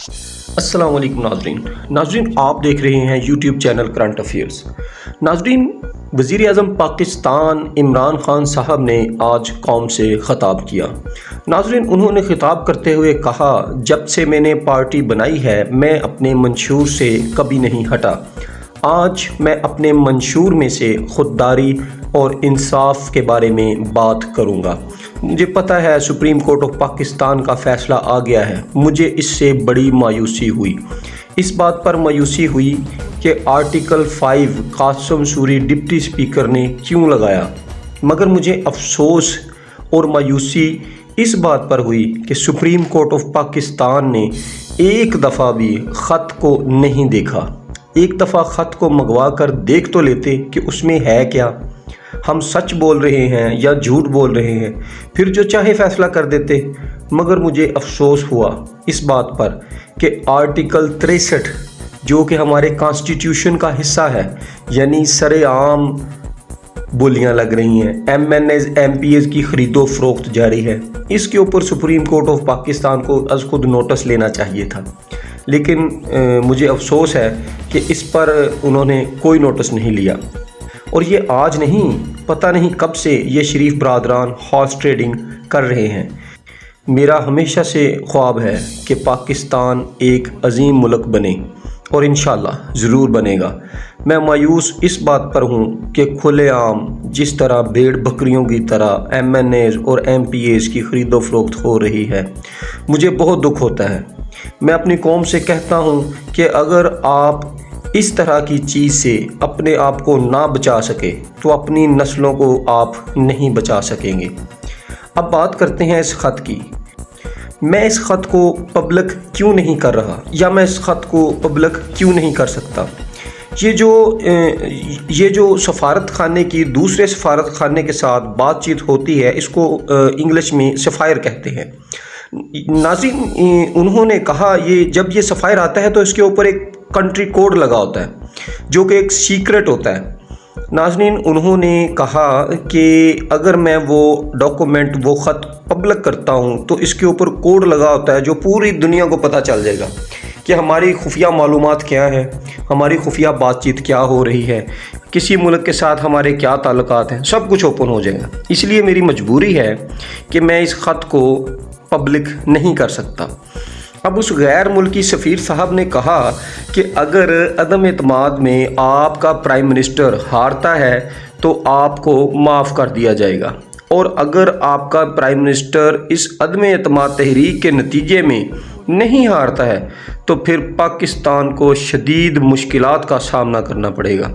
अस्सलाम वालेकुम नाजरीन, आप देख रहे हैं यूट्यूब चैनल करंट अफेयर्स। नाजरीन, वज़ीर आज़म पाकिस्तान इमरान खान साहब ने आज कौम से ख़िताब किया। नाजरीन, उन्होंने ख़िताब करते हुए कहा, जब से मैंने पार्टी बनाई है मैं अपने मंशूर से कभी नहीं हटा। आज मैं अपने मंशूर में से खुददारी और इंसाफ के बारे में बात करूंगा। मुझे पता है सुप्रीम कोर्ट ऑफ पाकिस्तान का फ़ैसला आ गया है। मुझे इससे बड़ी मायूसी हुई। इस बात पर मायूसी हुई कि article 5 Qasim Suri deputy speaker ने क्यों लगाया, मगर मुझे अफसोस और मायूसी इस बात पर हुई कि सुप्रीम कोर्ट ऑफ पाकिस्तान ने एक दफ़ा भी ख़त को नहीं देखा। एक दफ़ा ख़त को मंगवा कर देख तो लेते कि उसमें है क्या, हम सच बोल रहे हैं या झूठ बोल रहे हैं, फिर जो चाहे फ़ैसला कर देते। मगर मुझे अफसोस हुआ इस बात पर कि आर्टिकल 63 जो कि हमारे कॉन्स्टिट्यूशन का हिस्सा है, यानी सरेआम बोलियां लग रही हैं, MNAs MPAs की ख़रीदो फ़रोख्त जारी है, इसके ऊपर सुप्रीम कोर्ट ऑफ पाकिस्तान को अज़ खुद नोटिस लेना चाहिए था। लेकिन मुझे अफसोस है कि इस पर उन्होंने कोई नोटिस नहीं लिया। और ये आज नहीं, पता नहीं कब से ये शरीफ बरादरान हॉर्स ट्रेडिंग कर रहे हैं। मेरा हमेशा से ख्वाब है कि पाकिस्तान एक अजीम मुल्क बने और इंशाअल्लाह ज़रूर बनेगा। मैं मायूस इस बात पर हूँ कि खुलेआम जिस तरह भेड़ बकरियों की तरह MNAs और MPAs की ख़रीदो फ़रोख्त हो रही है, मुझे बहुत दुख होता है। मैं अपनी कौम से कहता हूँ कि अगर आप इस तरह की चीज़ से अपने आप को ना बचा सके तो अपनी नस्लों को आप नहीं बचा सकेंगे। अब बात करते हैं इस ख़त की। मैं इस ख़त को पब्लिक क्यों नहीं कर रहा, या मैं इस ख़त को पब्लिक क्यों नहीं कर सकता। ये जो सफारत खाने की दूसरे सफारत खाने के साथ बातचीत होती है, इसको इंग्लिश में सफ़ायर कहते हैं। नाज़रीन, उन्होंने कहा जब ये सफ़ायर आता है तो इसके ऊपर एक कंट्री कोड लगा होता है जो कि एक सीक्रेट होता है। नाज़रीन, उन्होंने कहा कि अगर मैं वो डॉक्यूमेंट वो ख़त पब्लिक करता हूँ तो इसके ऊपर कोड लगा होता है जो पूरी दुनिया को पता चल जाएगा कि हमारी खुफिया मालूमात क्या है, हमारी खुफिया बातचीत क्या हो रही है, किसी मुल्क के साथ हमारे क्या ताल्लुकात हैं, सब कुछ ओपन हो जाएगा। इसलिए मेरी मजबूरी है कि मैं इस ख़त को पब्लिक नहीं कर सकता। अब उस गैर मुल्की सफ़ीर साहब ने कहा कि अगर अदम एतमाद में आपका प्राइम मिनिस्टर हारता है तो आपको माफ़ कर दिया जाएगा, और अगर आपका प्राइम मिनिस्टर इस अदम एतमाद तहरीक के नतीजे में नहीं हारता है तो फिर पाकिस्तान को शदीद मुश्किलात का सामना करना पड़ेगा।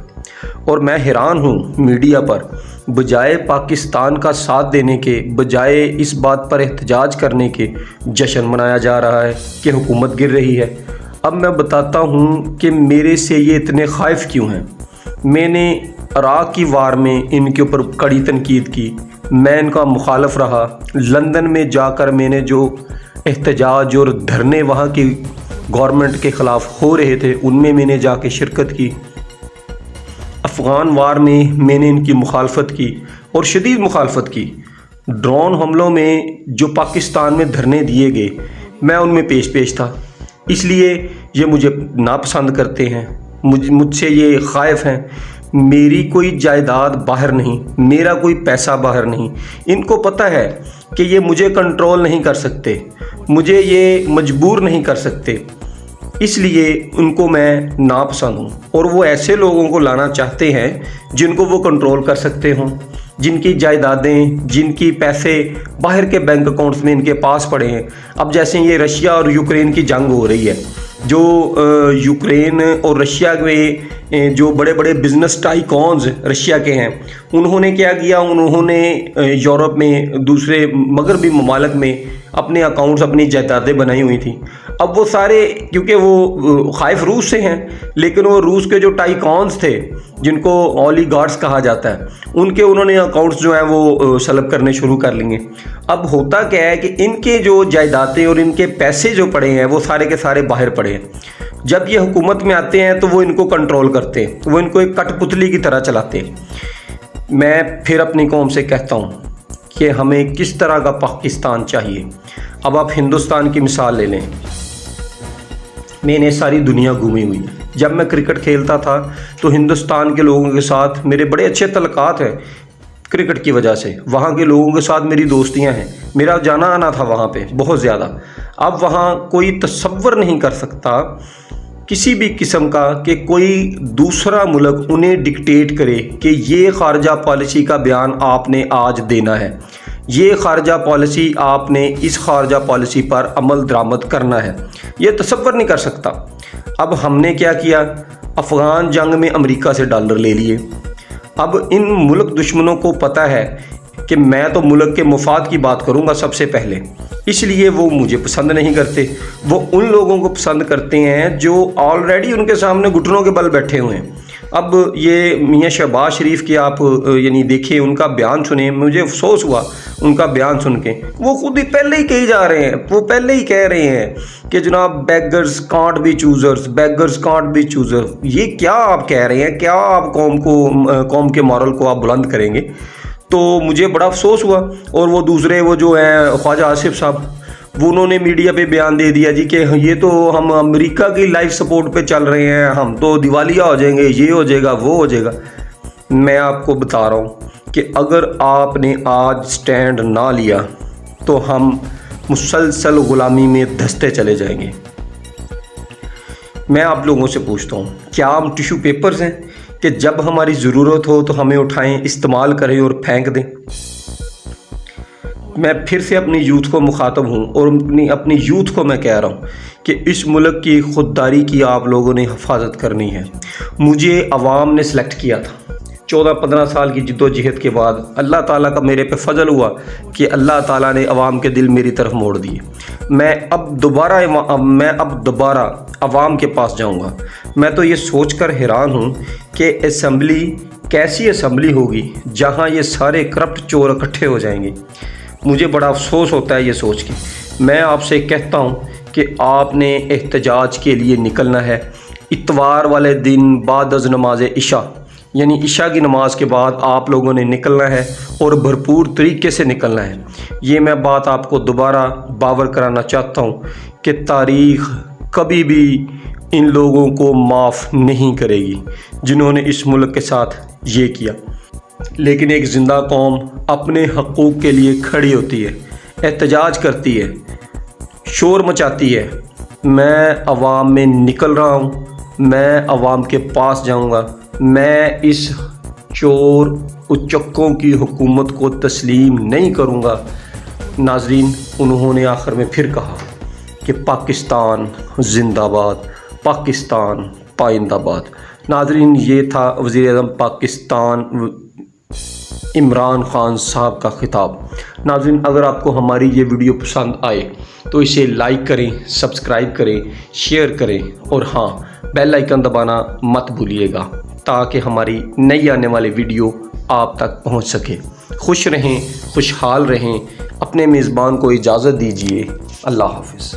और मैं हैरान हूँ, मीडिया पर बजाय पाकिस्तान का साथ देने के, बजाय इस बात पर एहतजाज करने के, जश्न मनाया जा रहा है कि हुकूमत गिर रही है। अब मैं बताता हूँ कि मेरे से ये इतने ख़ाइफ क्यों हैं। मैंने इराक़ की वार में इनके ऊपर कड़ी तनकीद की, मैं इनका मुखालफ रहा। लंदन में जाकर मैंने जो एहतजाज और धरने वहाँ की गवर्नमेंट के ख़िलाफ़ हो रहे थे उनमें मैंने जाके शिरकत की। अफ़गान वार में मैंने इनकी मुखालफत की और शदीद मुखालफत की। ड्रोन हमलों में जो पाकिस्तान में धरने दिए गए, मैं उनमें पेश था। इसलिए ये मुझे नापसंद करते हैं, मुझसे ये ख़ाइफ हैं। मेरी कोई जायदाद बाहर नहीं, मेरा कोई पैसा बाहर नहीं। इनको पता है कि ये मुझे कंट्रोल नहीं कर सकते, मुझे ये मजबूर नहीं कर सकते, इसलिए उनको मैं नापसंद हूँ। और वो ऐसे लोगों को लाना चाहते हैं जिनको वो कंट्रोल कर सकते हों, जिनकी जायदादें, जिनकी पैसे बाहर के बैंक अकाउंट्स में इनके पास पड़े हैं। अब जैसे ये रशिया और यूक्रेन की जंग हो रही है, जो यूक्रेन और रशिया में जो बड़े बड़े बिज़नेस टाइकॉन्स रशिया के हैं, उन्होंने क्या किया, उन्होंने यूरोप में दूसरे मगरबी ममालिक में अपने अकाउंट्स, अपनी जायदादें बनाई हुई थी। अब वो सारे, क्योंकि वो ख़ाइफ रूस से हैं, लेकिन वो रूस के जो टाइकॉन्स थे, जिनको ओलिगार्ड्स कहा जाता है, उनके उन्होंने अकाउंट्स जो हैं वो सलब करने शुरू कर लेंगे। अब होता क्या है कि इनके जो जायदादें और इनके पैसे जो पड़े हैं वो सारे के सारे बाहर पड़े हैं। जब ये हुकूमत में आते हैं तो वो इनको कंट्रोल करते हैं, वो इनको एक कठपुतली की तरह चलाते हैं। मैं फिर अपनी कौम से कहता हूँ कि हमें किस तरह का पाकिस्तान चाहिए। अब आप हिंदुस्तान की मिसाल ले लें। मैंने सारी दुनिया घूमी हुई है। जब मैं क्रिकेट खेलता था तो हिंदुस्तान के लोगों के साथ मेरे बड़े अच्छे तल्लुकात हैं क्रिकेट की वजह से। वहाँ के लोगों के साथ मेरी दोस्तियाँ हैं, मेरा जाना आना था वहाँ पे बहुत ज़्यादा। अब वहाँ कोई तसव्वुर नहीं कर सकता किसी भी किस्म का कि कोई दूसरा मुल्क उन्हें डिक्टेट करे कि ये खारजा पॉलिसी का बयान आपने आज देना है, ये खारजा पॉलिसी आपने इस खारजा पॉलिसी पर अमल दरामद करना है। ये तसव्वुर नहीं कर सकता। अब हमने क्या किया, अफ़गान जंग में अमेरिका से डॉलर ले लिए। अब इन मुल्क दुश्मनों को पता है कि मैं तो मुल्क के मुफाद की बात करूंगा सबसे पहले, इसलिए वो मुझे पसंद नहीं करते। वो उन लोगों को पसंद करते हैं जो ऑलरेडी उनके सामने घुटनों के बल बैठे हुए हैं। अब ये मियाँ शहबाज शरीफ की आप यानी देखिए, उनका बयान सुने, मुझे अफसोस हुआ उनका बयान सुन के। वो खुद ही पहले ही कही जा रहे हैं, वो पहले ही कह रहे हैं कि जनाब beggars can't be choosers, beggars can't be choosers. ये क्या आप कह रहे हैं? क्या आप कौम के मॉरल को आप बुलंद करेंगे? तो मुझे बड़ा अफसोस हुआ। और वो दूसरे वो जो हैं ख्वाजा आसिफ साहब, वो उन्होंने मीडिया पे बयान दे दिया जी कि ये तो हम अमेरिका की लाइफ सपोर्ट पे चल रहे हैं, हम तो दिवालिया हो जाएंगे, ये हो जाएगा, वो हो जाएगा। मैं आपको बता रहा हूँ कि अगर आपने आज स्टैंड ना लिया तो हम मुसलसल ग़ुलामी में धंसते चले जाएंगे। मैं आप लोगों से पूछता हूँ, क्या हम टिश्यू पेपर्स हैं कि जब हमारी ज़रूरत हो तो हमें उठाएं, इस्तेमाल करें और फेंक दें? मैं फिर से अपनी यूथ को मुखातब हूँ और अपनी यूथ को मैं कह रहा हूँ कि इस मुल्क की खुददारी की आप लोगों ने हिफाजत करनी है। मुझे अवाम ने सेलेक्ट किया था 14-15 साल की जिद्दोजहद के बाद। अल्लाह ताला का मेरे पे फजल हुआ कि अल्लाह ताला ने अवाम के दिल मेरी तरफ मोड़ दिए। मैं अब दोबारा अवाम के पास जाऊंगा। मैं तो ये सोचकर हैरान हूँ कि असम्बली कैसी असम्बली होगी जहाँ ये सारे करप्ट चोर इकट्ठे हो जाएंगे। मुझे बड़ा अफसोस होता है ये सोच के। मैं आपसे कहता हूँ कि आपने एहतजाज के लिए निकलना है। इतवार वाले दिन बाद अज़ नमाज इशा, यानी इशा की नमाज के बाद आप लोगों ने निकलना है और भरपूर तरीके से निकलना है। ये मैं बात आपको दोबारा बावर कराना चाहता हूँ कि तारीख़ कभी भी इन लोगों को माफ़ नहीं करेगी जिन्होंने इस मुल्क के साथ ये किया। लेकिन एक ज़िंदा कौम अपने हकूक़ के लिए खड़ी होती है, एहतजाज करती है, शोर मचाती है। मैं अवाम में निकल रहा हूँ, मैं अवाम के पास जाऊँगा। मैं इस चोर उचक्कों की हुकूमत को तस्लीम नहीं करूँगा। नाज़रीन, उन्होंने आखिर में फिर कहा कि पाकिस्तान जिंदाबाद, पाकिस्तान पाइंदाबाद। नाज़रीन, ये था वज़ीर-ए-आज़म पाकिस्तान इमरान खान साहब का खिताब। नाज़रीन, अगर आपको हमारी ये वीडियो पसंद आए तो इसे लाइक करें, सब्सक्राइब करें, शेयर करें और हाँ, बेल आइकन दबाना मत भूलिएगा ताकि हमारी नई आने वाली वीडियो आप तक पहुंच सके। खुश रहें, खुशहाल रहें। अपने मेज़बान को इजाज़त दीजिए। अल्लाह हाफ़िज़।